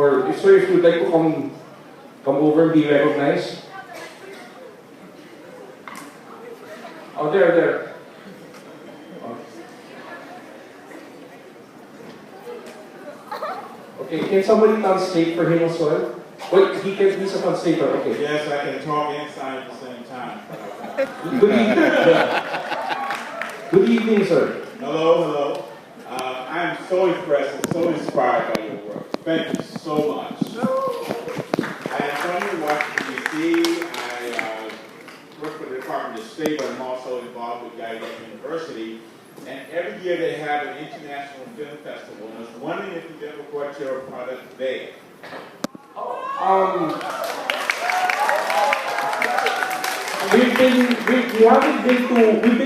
Or if sir, if you'd like to come over and be recognized. Oh, there. Oh. Okay, can somebody translate for him as well? Wait, he's a translator, okay. Yes, I can talk and sign at the same time. Good evening. Good evening, sir. Hello. I'm so impressed and so inspired by your work. Thank you so much. I am from Washington, D.C. I work for the Department of State, but I'm also involved with Guyana University. And every year they have an international film festival. And I was wondering if you've ever brought your product there. We've been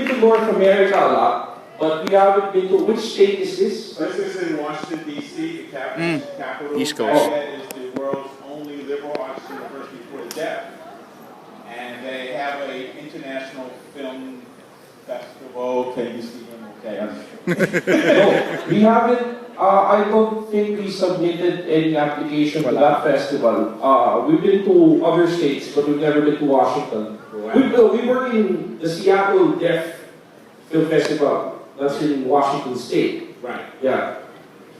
to North America a lot, but we haven't been to, which state is this? This is in Washington, D.C., the capital. East Coast. That is the world's only liberal arts university for the deaf. And they have an international film festival. Can you see him? Okay. No, we haven't. I don't think we submitted any application to that festival. We've been to other states, but we've never been to Washington. We were in the Seattle Deaf Film Festival. That's in Washington State. Right. Yeah.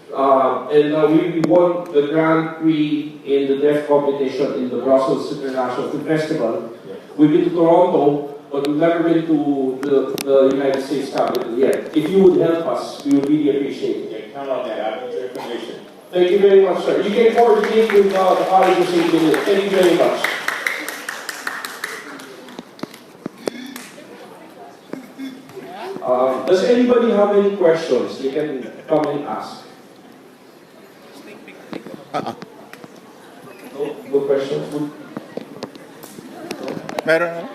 We won the Grand Prix in the deaf competition in the Brussels International Film Festival. Yeah. We've been to Toronto, but we've never been to the United States capital yet. If you would help us, we would really appreciate it. Yeah, count on that. I'll get your information. Thank you very much, sir. You can coordinate with the College of St. Louis. Thank you very much. Does anybody have any questions? You can come and ask. No questions? No? Meron na?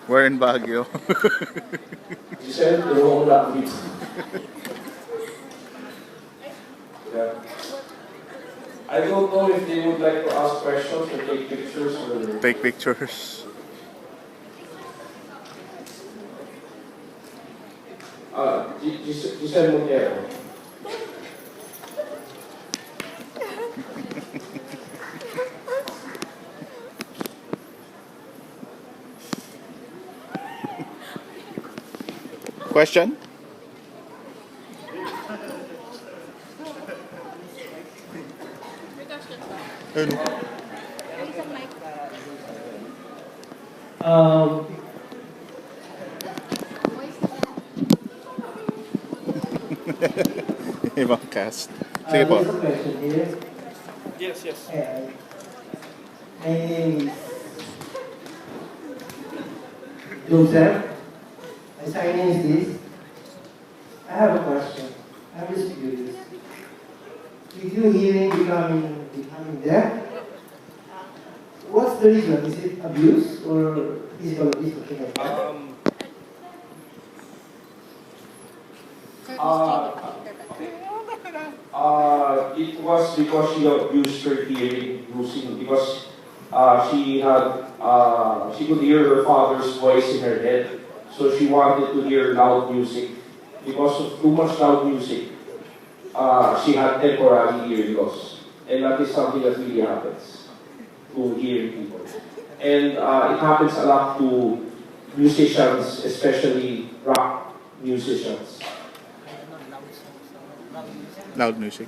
We're in Baguio. You said the wrong language. Yeah. I don't know if they would like to ask questions or take pictures or... Take pictures. Giselle Montero. Question? Ibang cast. Sige po. There's a question here. Yes. My name is Joseph. My sign is this. I have a question. I'm just curious. With you hearing becoming deaf, what's the reason? Is it abuse or physical abuse? It was because she abused her hearing because she could hear her father's voice in her head, so she wanted to hear loud music. Because of too much loud music, she had temporary hearing loss, and that is something that really happens to hearing people, and it happens a lot to musicians, especially rock musicians. Loud music.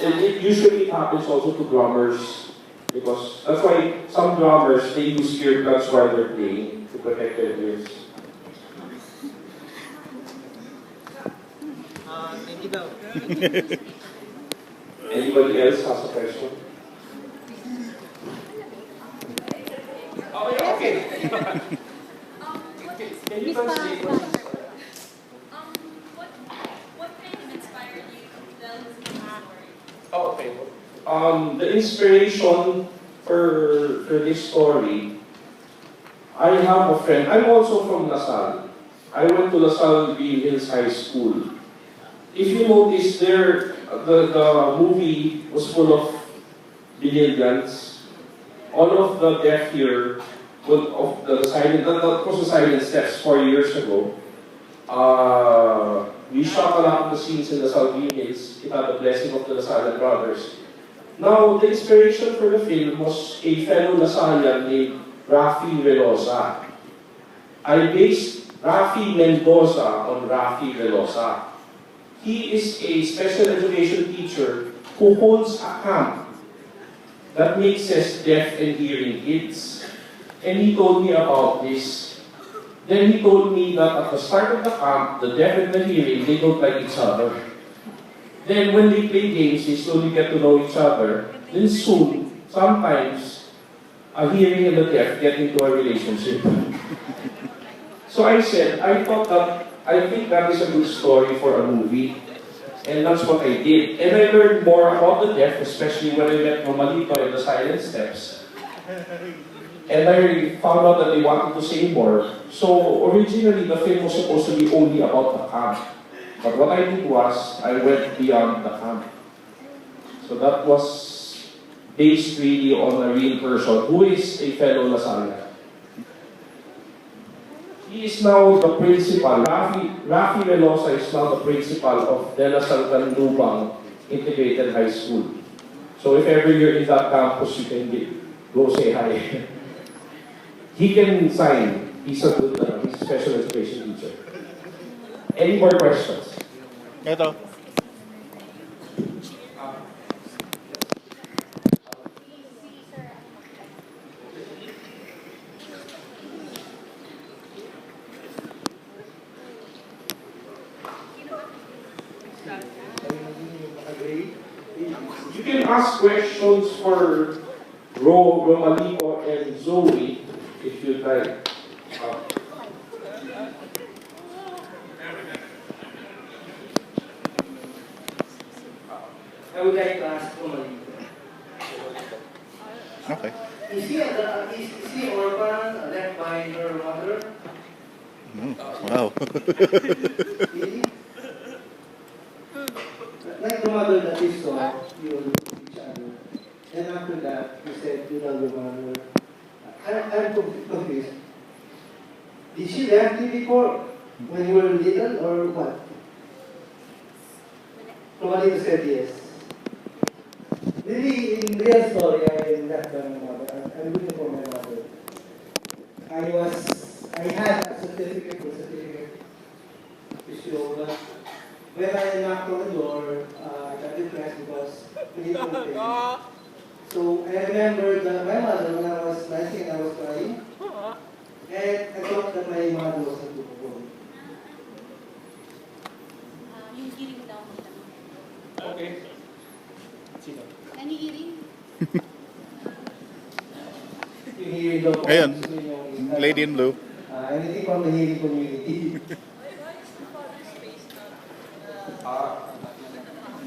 And it usually happens also to drummers, because that's why some drummers, they use earplugs while they're playing to protect their ears. Thank you daw. Anybody else has a question? Okay. Can you translate what? What kind of inspired you to tell this story? Oh, okay. The inspiration for this story, I have a friend. I'm also from LaSalle. I went to LaSalle Green Hills High School. If you notice there, the movie was full of Binilians. All of the deaf here, that was the Silent Steps 4 years ago. We We shot a lot of the scenes in the Salvini Hills. It had the blessing of the Lasallian brothers. Now, the inspiration for the film was a fellow Lasallian named Rafi Velosa. I based Rafi Mendoza on Rafi Velosa. He is a special education teacher who holds a camp that mixes deaf and hearing kids. And he told me about this. Then he told me that at the start of the camp, the deaf and the hearing, they don't like each other. Then when they play games, they slowly get to know each other. Then soon, sometimes, a hearing and a deaf get into a relationship. So I said, I think that is a good story for a movie. And that's what I did. And I learned more about the deaf, especially when I met Nomalito and the Silent Steps. And I found out that they wanted to say more. So originally, the film was supposed to be only about the camp. But what I did was, I went beyond the camp. So that was based really on a real person who is a fellow Lasallian. He is now the principal. Rafi Velosa is now the principal of De La Salle Lubang Integrated High School. So if ever you're in that campus, you can go say hi. He can sign. He's a good, he's a special education teacher. Any more questions? Ito. You can ask questions for Romaliko and Zoe if you'd like. I would like to ask Romalito. Okay. Is he orphan, left by her mother? Wow. Really? Like the mother that you saw, you look at each other. And after that, you said you love your mother. I'm confused. Did she left you before when you were little or what? Romalito said yes. Really, in real story, I left my mother. I'm looking for my mother. I had a certificate to show, but when I knocked on the door, I got depressed because we didn't pay. So I remember that my mother, when I was 19, I was crying. And I thought that my mother wasn't good for me. Yung hearing daw. Okay. Sino? Any hearing? Yung hearing daw po. Ayun. Gusto niyo yung- Lady in blue. Anything from the hearing community.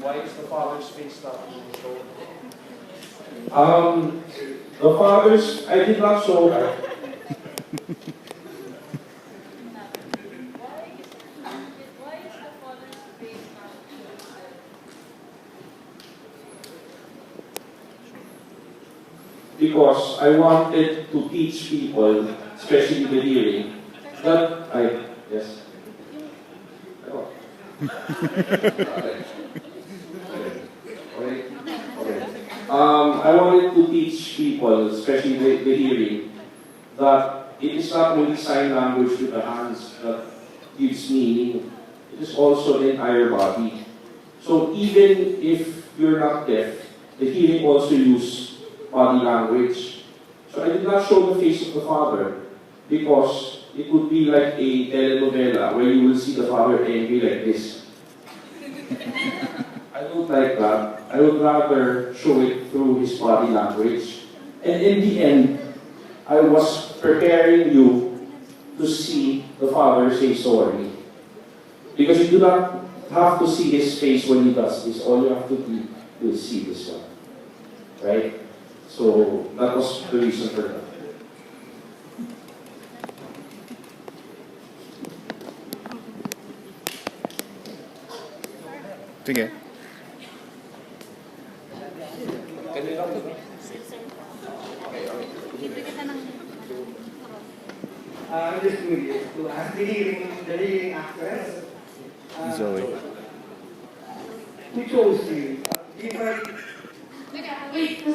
Why is the father's face not being shown? The father's, I did not show her. Why is the father's face not shown? Because I wanted to teach people, especially the hearing, that yes. Oh. Okay. I wanted to teach people, especially the hearing, that it is not only sign language with the hands that gives meaning, it is also the entire body. So even if you're not deaf, the hearing also use body language. So I did not show the face of the father because it would be like a telenovela where you will see the father angry like this. I don't like that. I would rather show it through his body language. And in the end, I was preparing you to see the father say sorry. Because you do not have to see his face when he does this. All you have to do is see this one. Right? So that was the reason for that. Sige. I'm just curious to ask the hearing actress. Zoe. Who chose you? If I... Wait, the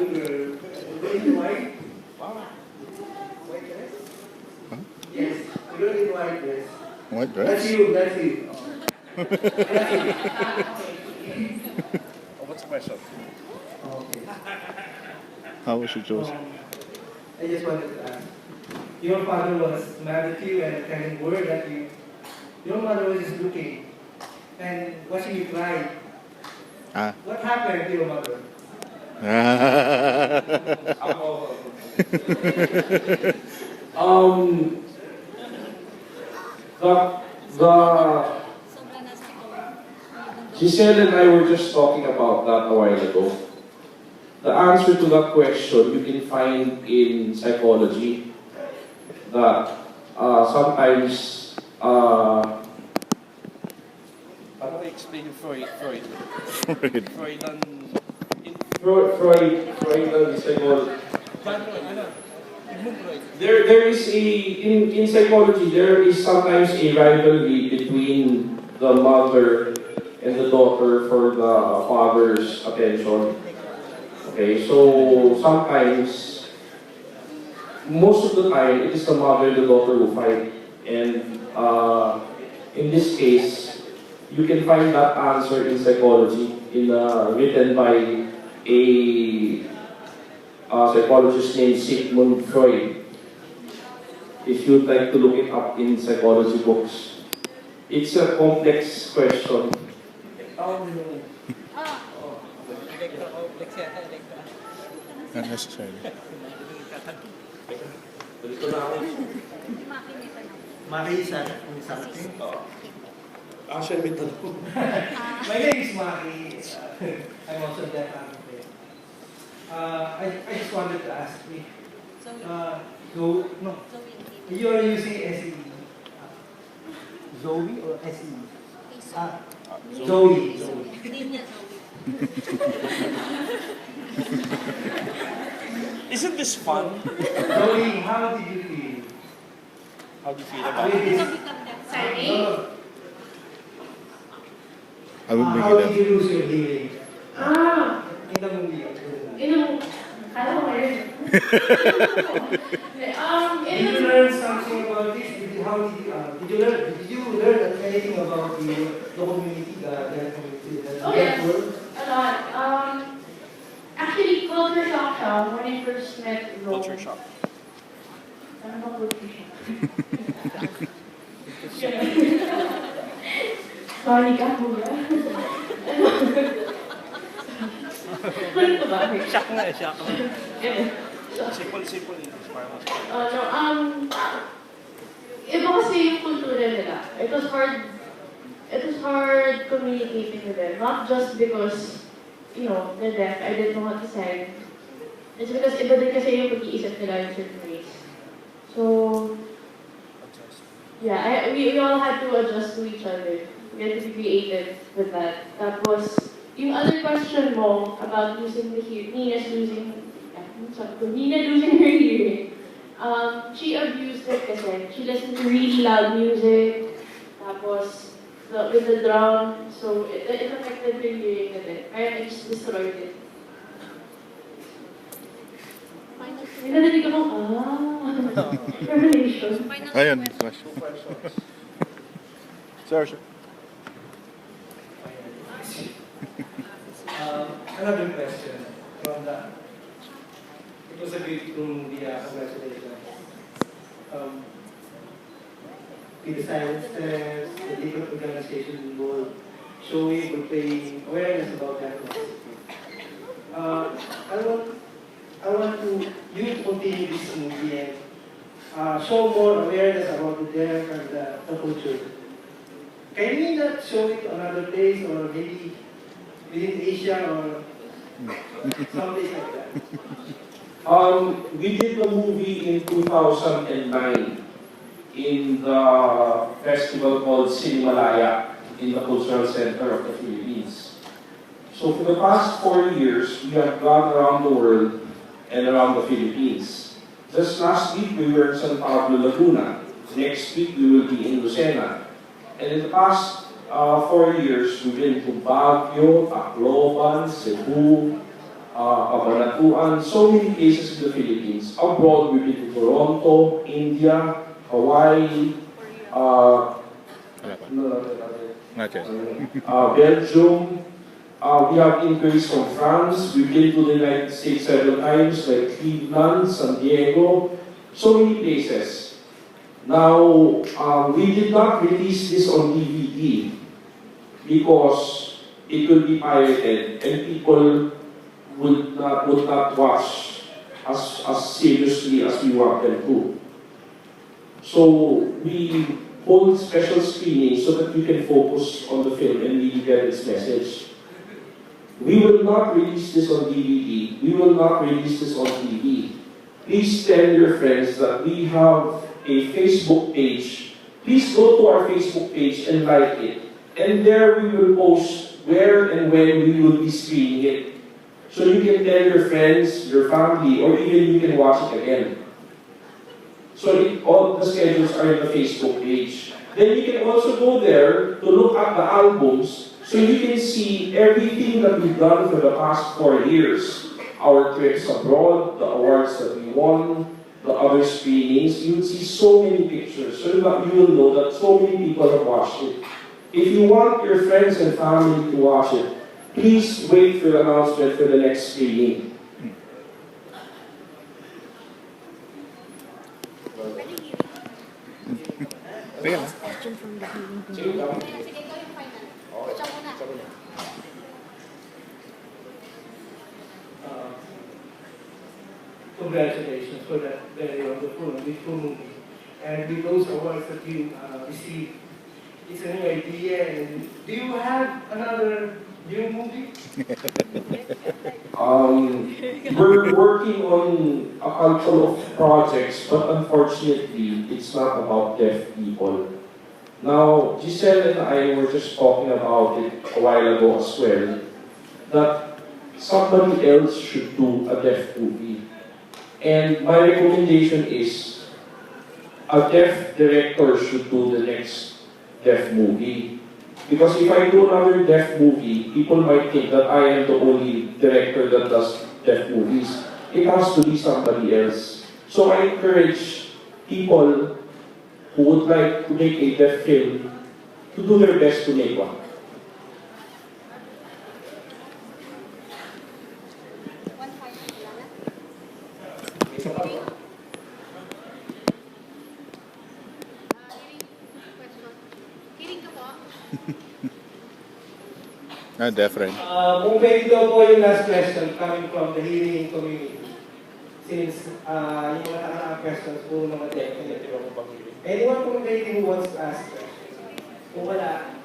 girl, going in white? White dress? Huh? Yes, the girl in white dress. What That's dress? you, that's you. What's the question? Okay. How was she chosen? I just wanted to ask. Your father was married to you and telling word that your mother was just looking and watching you cry. Ah. What happened to your mother? Ako, um, the sobrang nasa ikaw. Giselle and I were just talking about that a while ago. The answer to that question you can find in psychology. That sometimes Paano ko explain yung Freud? Freudian... Freudian psychology. There is in psychology there is sometimes a rivalry between the mother and the daughter for the father's attention. Okay, so sometimes, most of the time, it is the mother and the daughter who fight. And in this case, you can find that answer in psychology, written by a psychologist named Sigmund Freud. If you'd like to look it up in psychology books. It's a complex question. Not necessarily. Dito na ako. Maki is something. Actually, may tanong. My name is Maki. I'm also deaf. I just wanted to ask you. No. You are using SE. Zoe or SE? Zoe. Hindi niya Zoe. Isn't this fun? Zoe, how did you feel? How do you feel about With it? this? Sorry? I would bring How it did up. you lose your hearing? In the movie. Kala ko ngayon. Did you learn something about this? Did you learn anything about the community, the community, the Oh, yes. world? A lot. Actually, culture shock siya when I first met Rome. Culture shock. Ano ba culture shock? Sorry ka, kuya. Ano ba? Shock nga eh, shock. Yeah. Simple. Iba kasi yung kultura nila. It was hard communicating with them. Not just because, they're deaf, I didn't know how to sign. It's because iba din kasi yung pag-iisip nila in certain ways. So, yeah, we all had to adjust to each other. We had to be creative with that. Tapos, yung other question mo about losing the hearing, Nina losing her hearing. She abused it kasi she listened to really loud music. Tapos, with the drum, so it affected her hearing a bit. Kaya it just destroyed it. May narinig ako, revelation. Ayun, question. Sir. Another question from that. It was a beautiful movie, congratulations. With the silent steps, the different organizations involved, showing, portraying awareness about that. I want you to continue this movie and show more awareness about the deaf and the culture. Can we not show it to another place or maybe within Asia or someplace like that? We did the movie in 2009 in the festival called Cinemalaya in the Cultural Center of the Philippines. So for the past 4 years, we have gone around the world and around the Philippines. Just last week, we were in San Pablo, Laguna. Next week, we will be in Lucena. And in the past 4 years, we've been to Baguio, Tacloban, Cebu, Cabanatuan, so many places in the Philippines. Abroad, we've been to Toronto, India, Hawaii, Not yet. Belgium. We have inquiries from France. We've been to the United States several times, like Cleveland, San Diego, so many places. Now, we did not release this on DVD because it will be pirated and people would not watch as seriously as we want them to. So we hold special screenings so that you can focus on the film and really get its message. We will not release this on DVD. We will not release this on TV. Please tell your friends that we have a Facebook page. Please go to our Facebook page and like it. And there we will post where and when we will be screening it. So you can tell your friends, your family, or even you can watch it again. So all the schedules are in the Facebook page. Then you can also go there to look at the albums so you can see everything that we've done for the past 4 years. Our trips abroad, the awards that we won, the other screenings. You will see so many pictures so that you will know that so many people have watched it. If you want your friends and family to watch it, please wait for the announcement for the next screening. Sige lang. Sige, ikaw yung final. Siya muna. Congratulations for that very wonderful and beautiful movie. And with those awards that you received, it's a new idea. And do you have another new movie? We're working on a couple of projects, but unfortunately, it's not about deaf people. Now, Giselle and I were just talking about it a while ago as well, that somebody else should do a deaf movie. And my recommendation is a deaf director should do the next deaf movie. Because if I do another deaf movie, people might think that I am the only director that does deaf movies. It has to be somebody else. So I encourage people who would like to make a deaf film to do their best to make one. One final lang. Hearing ka po. Deaf rin. Kung pwede daw po yung last question coming from the hearing community. Since yung mga nakakang questions po mga definite. Anyone from the hearing who wants to ask questions? Kung wala,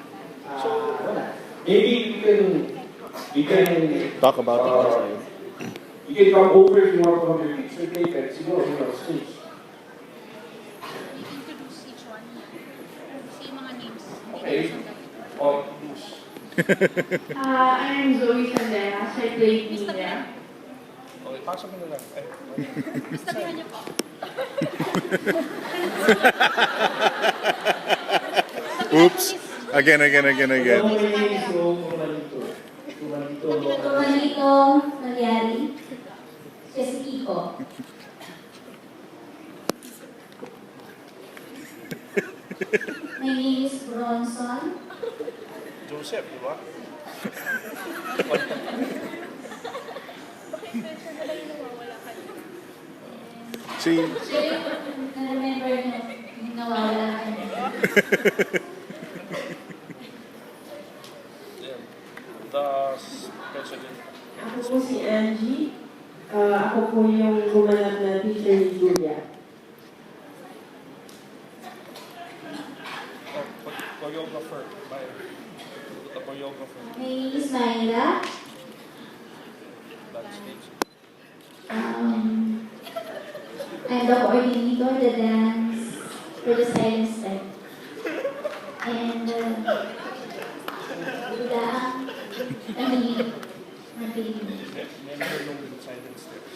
wala. Maybe we can Talk about it. you can come over if you want to have your picture taken. Siguro, you know, stage. Introduce each one. Say mga names. Okay. Oh, I'm Zoe Sanderas. I play Nina. Okay, pasok mo na lang. Sabihan niyo po. Oops. Again. My name is Romalito. Romalito nangyari. Siya si Kiko. My name is Bronson. Joseph, di ba? Si... Siya yung na-remember niyo yung nawawala ka niya. Yeah. The president. Ako po si Angie. Ako po yung gumanap na teacher ni Julia. Choreographer. The choreographer. My name is Myra. That stage. I'm the coordinator of the dance for the silent step. And kami Never know with silent steps.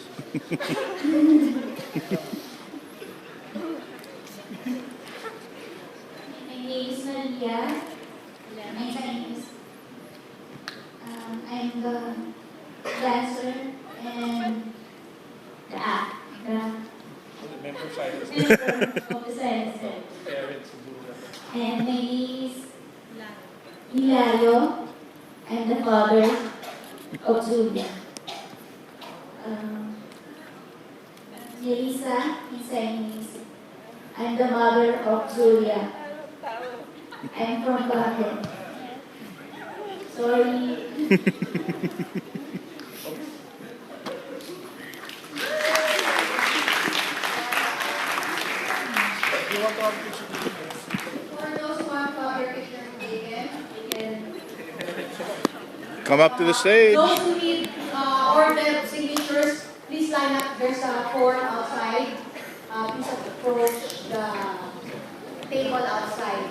Member silence. member of the Silent Strike. Parents, siguro na. And my name is Hilario. I'm the father of Julia. Melissa, his name is. I'm the mother of Julia. I'm from Baguio. Sorry. Do you want to have a picture? For those who want to have their picture taken, you can. Come up to the stage. Those who need or their signatures, please line up. There's a form outside. Please approach the table outside.